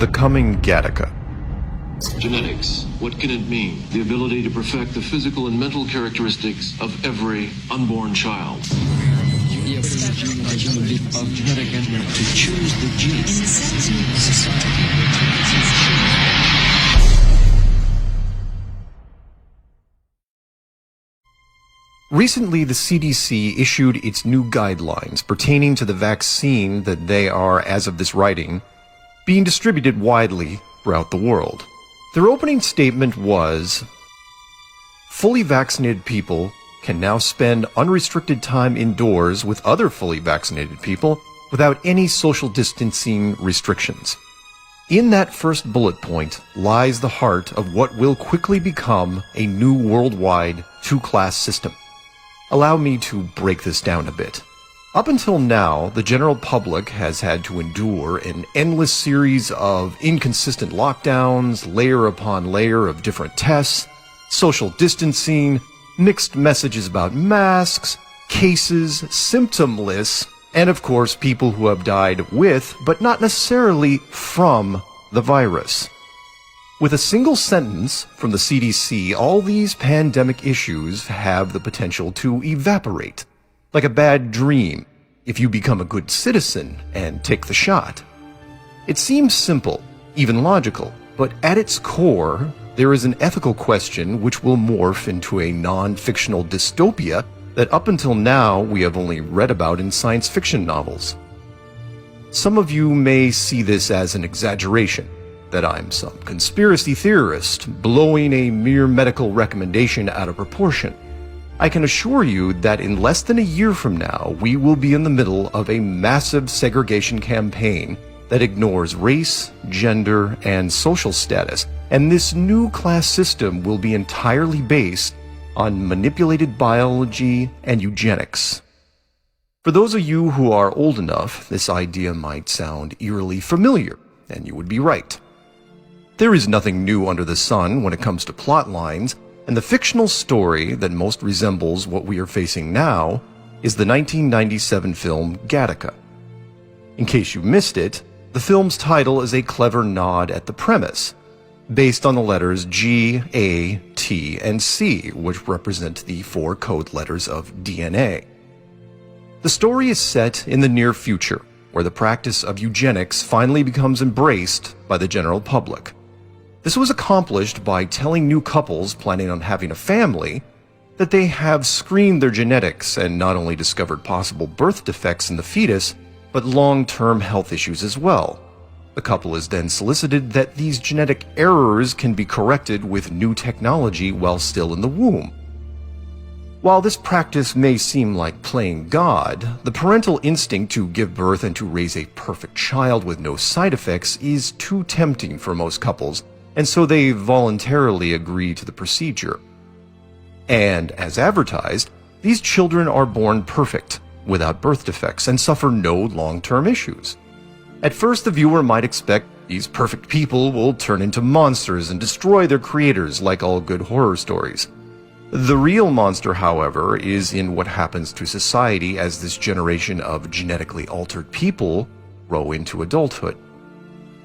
The coming Gattaca. Genetics. What can it mean? The ability to perfect the physical and mental characteristics of every unborn child. The ability of genetic engineering to choose the genes. Recently, the CDC issued its new guidelines pertaining to the vaccine that they are, as of this writing, being distributed widely throughout the world. Their opening statement was, fully vaccinated people can now spend unrestricted time indoors with other fully vaccinated people without any social distancing restrictions. In that first bullet point lies the heart of what will quickly become a new worldwide two-class system. Allow me to break this down a bit. Up until now, the general public has had to endure an endless series of inconsistent lockdowns, layer upon layer of different tests, social distancing, mixed messages about masks, cases, symptom lists, and of course people who have died with, but not necessarily from, the virus. With a single sentence from the CDC, all these pandemic issues have the potential to evaporate, like a bad dream, if you become a good citizen and take the shot. It seems simple, even logical, but at its core, there is an ethical question which will morph into a non-fictional dystopia that up until now we have only read about in science fiction novels. Some of you may see this as an exaggeration, that I'm some conspiracy theorist blowing a mere medical recommendation out of proportion. I can assure you that in less than a year from now, we will be in the middle of a massive segregation campaign that ignores race, gender, and social status, and this new class system will be entirely based on manipulated biology and eugenics. For those of you who are old enough, this idea might sound eerily familiar, and you would be right. There is nothing new under the sun when it comes to plot lines, and the fictional story that most resembles what we are facing now is the 1997 film Gattaca. In case you missed it, the film's title is a clever nod at the premise, based on the letters G, A, T, and C, which represent the 4 code letters of DNA. The story is set in the near future, where the practice of eugenics finally becomes embraced by the general public. This was accomplished by telling new couples planning on having a family that they have screened their genetics and not only discovered possible birth defects in the fetus, but long-term health issues as well. The couple is then solicited that these genetic errors can be corrected with new technology while still in the womb. While this practice may seem like playing God, the parental instinct to give birth and to raise a perfect child with no side effects is too tempting for most couples, and so they voluntarily agree to the procedure. And, as advertised, these children are born perfect, without birth defects, and suffer no long-term issues. At first, the viewer might expect these perfect people will turn into monsters and destroy their creators like all good horror stories. The real monster, however, is in what happens to society as this generation of genetically altered people grow into adulthood.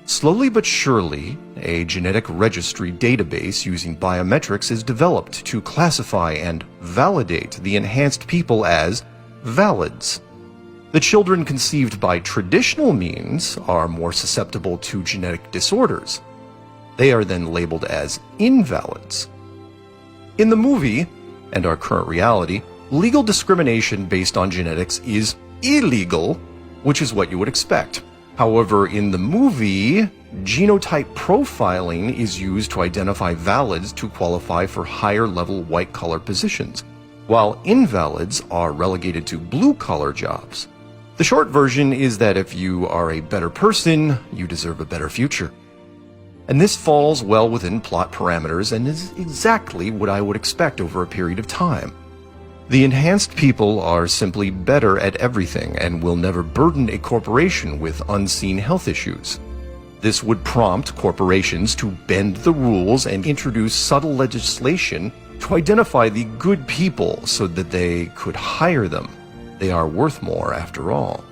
Slowly but surely, a genetic registry database using biometrics is developed to classify and validate the enhanced people as valids. The children conceived by traditional means are more susceptible to genetic disorders. They are then labeled as invalids. In the movie, and our current reality, legal discrimination based on genetics is illegal, which is what you would expect. However, in the movie, genotype profiling is used to identify valids to qualify for higher-level white-collar positions, while invalids are relegated to blue-collar jobs. The short version is that if you are a better person, you deserve a better future. And this falls well within plot parameters and is exactly what I would expect over a period of time. The enhanced people are simply better at everything and will never burden a corporation with unseen health issues. This would prompt corporations to bend the rules and introduce subtle legislation to identify the good people so that they could hire them. They are worth more after all.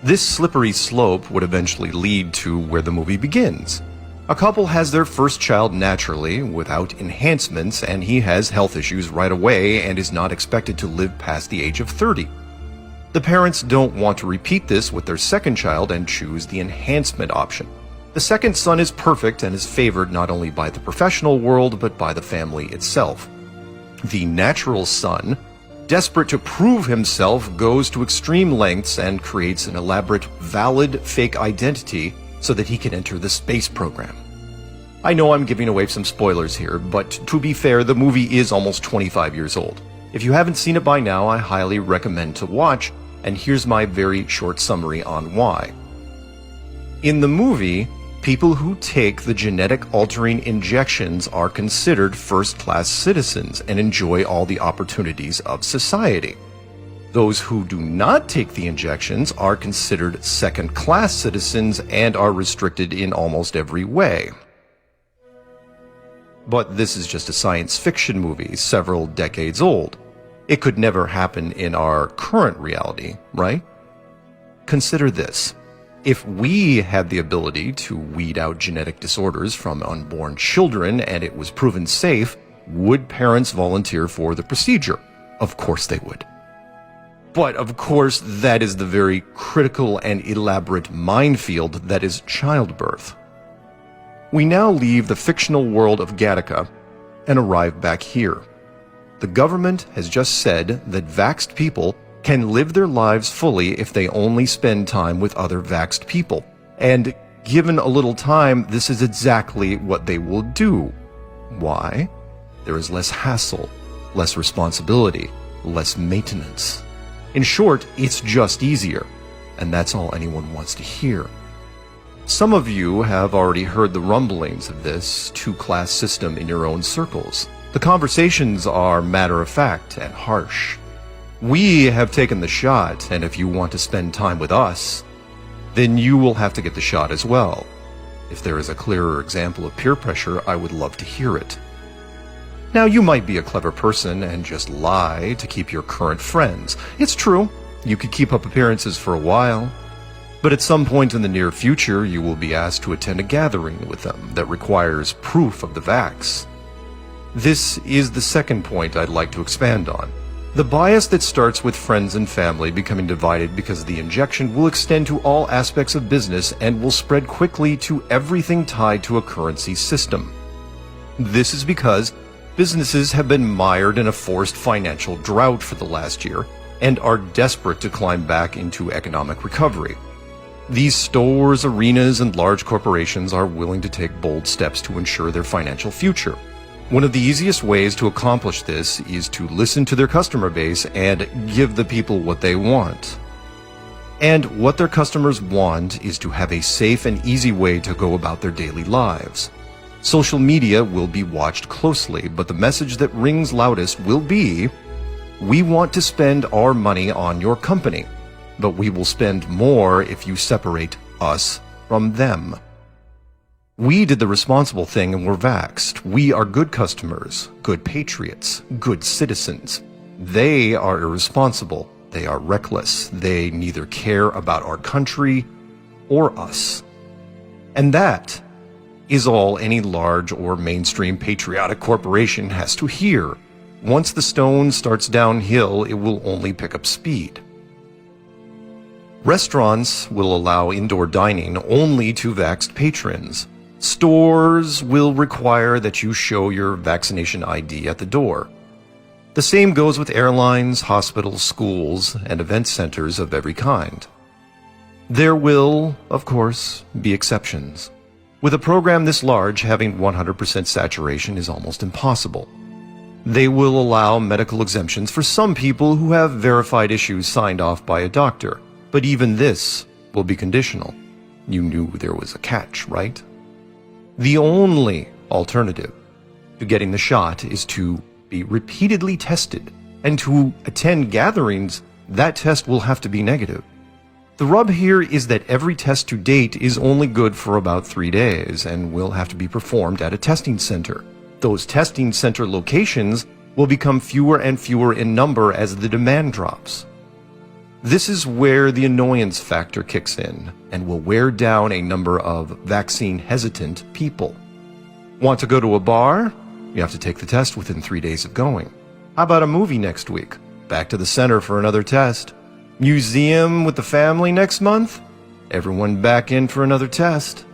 This slippery slope would eventually lead to where the movie begins. A couple has their first child naturally, without enhancements, and he has health issues right away and is not expected to live past the age of 30. The parents don't want to repeat this with their second child and choose the enhancement option. The second son is perfect and is favored not only by the professional world but by the family itself. The natural son, desperate to prove himself, goes to extreme lengths and creates an elaborate, valid fake identity so that he can enter the space program. I know I'm giving away some spoilers here, but to be fair, the movie is almost 25 years old. If you haven't seen it by now, I highly recommend to watch, and here's my very short summary on why. In the movie, people who take the genetic-altering injections are considered first-class citizens and enjoy all the opportunities of society. Those who do not take the injections are considered second-class citizens and are restricted in almost every way. But this is just a science fiction movie several decades old. It could never happen in our current reality, right? Consider this. If we had the ability to weed out genetic disorders from unborn children and it was proven safe, would parents volunteer for the procedure? Of course they would. But of course, that is the very critical and elaborate minefield that is childbirth. We now leave the fictional world of Gattaca and arrive back here. The government has just said that vaxxed people can live their lives fully if they only spend time with other vaxxed people. And given a little time, this is exactly what they will do. Why? There is less hassle, less responsibility, less maintenance. In short, it's just easier, and that's all anyone wants to hear. Some of you have already heard the rumblings of this two-class system in your own circles. The conversations are matter-of-fact and harsh. We have taken the shot, and if you want to spend time with us, then you will have to get the shot as well. If there is a clearer example of peer pressure, I would love to hear it. Now, you might be a clever person and just lie to keep your current friends. It's true, you could keep up appearances for a while. But at some point in the near future, you will be asked to attend a gathering with them that requires proof of the vax. This is the second point I'd like to expand on. The bias that starts with friends and family becoming divided because of the injection will extend to all aspects of business and will spread quickly to everything tied to a currency system. This is because businesses have been mired in a forced financial drought for the last year and are desperate to climb back into economic recovery. These stores, arenas, and large corporations are willing to take bold steps to ensure their financial future. One of the easiest ways to accomplish this is to listen to their customer base and give the people what they want. And what their customers want is to have a safe and easy way to go about their daily lives. Social media will be watched closely, but the message that rings loudest will be, "We want to spend our money on your company, but we will spend more if you separate us from them." We did the responsible thing and were vaxxed. We are good customers, good patriots, good citizens. They are irresponsible. They are reckless. They neither care about our country or us. And that is all any large or mainstream patriotic corporation has to hear. Once the stone starts downhill, it will only pick up speed. Restaurants will allow indoor dining only to vaxxed patrons. Stores will require that you show your vaccination ID at the door. The same goes with airlines, hospitals, schools, and event centers of every kind. There will, of course, be exceptions. With a program this large, having 100% saturation is almost impossible. They will allow medical exemptions for some people who have verified issues signed off by a doctor, but even this will be conditional. You knew there was a catch, right? The only alternative to getting the shot is to be repeatedly tested, and to attend gatherings, that test will have to be negative. The rub here is that every test to date is only good for about 3 days and will have to be performed at a testing center. Those testing center locations will become fewer and fewer in number as the demand drops. This is where the annoyance factor kicks in and will wear down a number of vaccine-hesitant people. Want to go to a bar? You have to take the test within 3 days of going. How about a movie next week? Back to the center for another test. Museum with the family next month? Everyone back in for another test.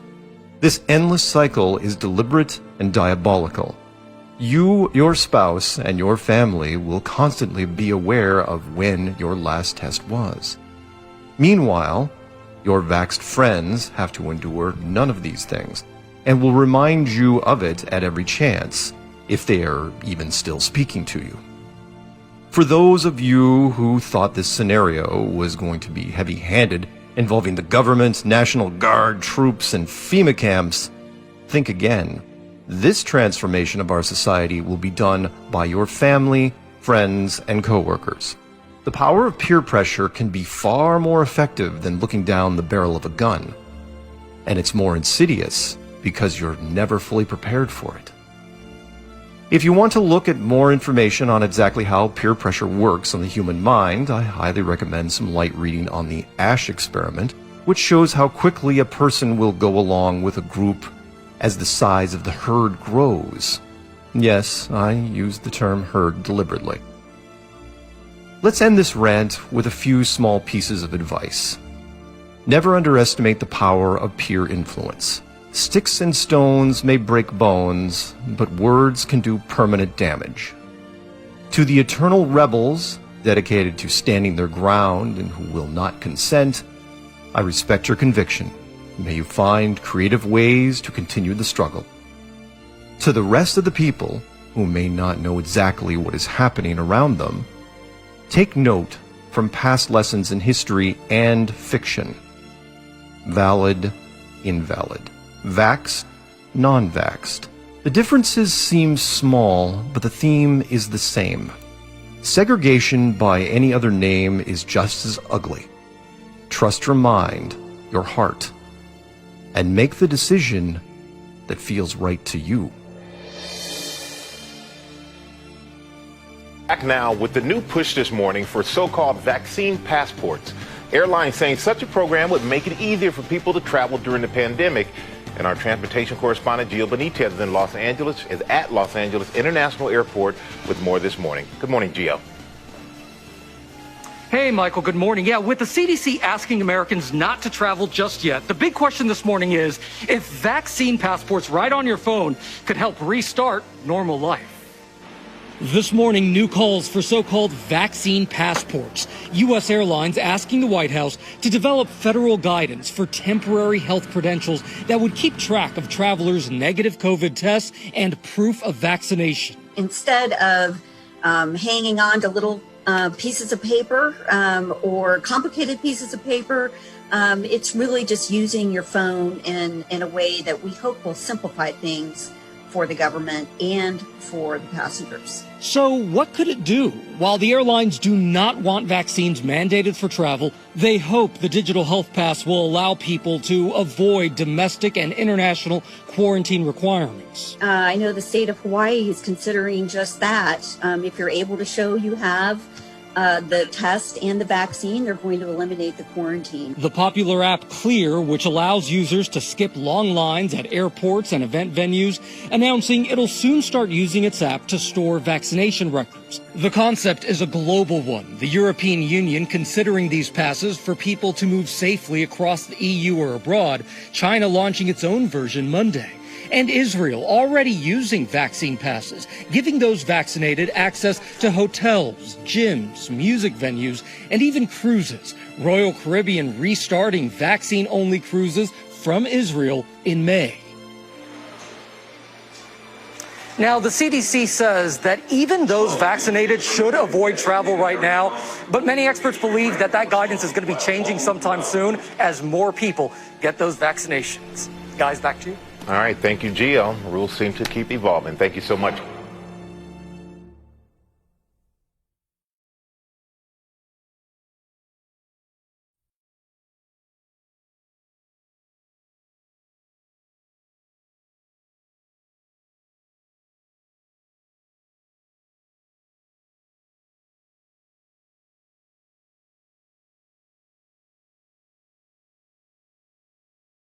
This endless cycle is deliberate and diabolical. You, your spouse, and your family will constantly be aware of when your last test was. Meanwhile, your vaxxed friends have to endure none of these things and will remind you of it at every chance, if they are even still speaking to you. For those of you who thought this scenario was going to be heavy-handed, involving the government, National Guard, troops, and FEMA camps, think again. This transformation of our society will be done by your family, friends, and coworkers. The power of peer pressure can be far more effective than looking down the barrel of a gun. And it's more insidious because you're never fully prepared for it. If you want to look at more information on exactly how peer pressure works on the human mind, I highly recommend some light reading on the Ash experiment, which shows how quickly a person will go along with a group as the size of the herd grows. Yes, I use the term herd deliberately. Let's end this rant with a few small pieces of advice. Never underestimate the power of peer influence. Sticks and stones may break bones, but words can do permanent damage. To the eternal rebels, dedicated to standing their ground and who will not consent, I respect your conviction. May you find creative ways to continue the struggle. To the rest of the people, who may not know exactly what is happening around them, take note from past lessons in history and fiction. Valid, invalid. Vaxxed, non-vaxxed. The differences seem small, but the theme is the same. Segregation by any other name is just as ugly. Trust your mind, your heart, and make the decision that feels right to you. Back now with the new push this morning for so-called vaccine passports. Airlines saying such a program would make it easier for people to travel during the pandemic. And our transportation correspondent, Gio Benitez, is at Los Angeles International Airport with more this morning. Good morning, Gio. Hey, Michael, good morning. Yeah, with the CDC asking Americans not to travel just yet, the big question this morning is if vaccine passports right on your phone could help restart normal life. This morning, new calls for so-called vaccine passports. U.S. airlines asking the White House to develop federal guidance for temporary health credentials that would keep track of travelers' negative COVID tests and proof of vaccination. Instead of hanging on to little pieces of paper or complicated pieces of paper, it's really just using your phone in a way that we hope will simplify things for the government and for the passengers. So what could it do? While the airlines do not want vaccines mandated for travel, they hope the digital health pass will allow people to avoid domestic and international quarantine requirements. I know the state of Hawaii is considering just that. If you're able to show you have the test and the vaccine, they're going to eliminate the quarantine. The popular app Clear, which allows users to skip long lines at airports and event venues, announcing it'll soon start using its app to store vaccination records. The concept is a global one, the European Union considering these passes for people to move safely across the EU or abroad, China launching its own version Monday. And Israel already using vaccine passes, giving those vaccinated access to hotels, gyms, music venues, and even cruises. Royal Caribbean restarting vaccine-only cruises from Israel in May. Now, the CDC says that even those vaccinated should avoid travel right now, but many experts believe that that guidance is going to be changing sometime soon as more people get those vaccinations. Guys, back to you. All right, thank you, Gio. Rules seem to keep evolving. Thank you so much.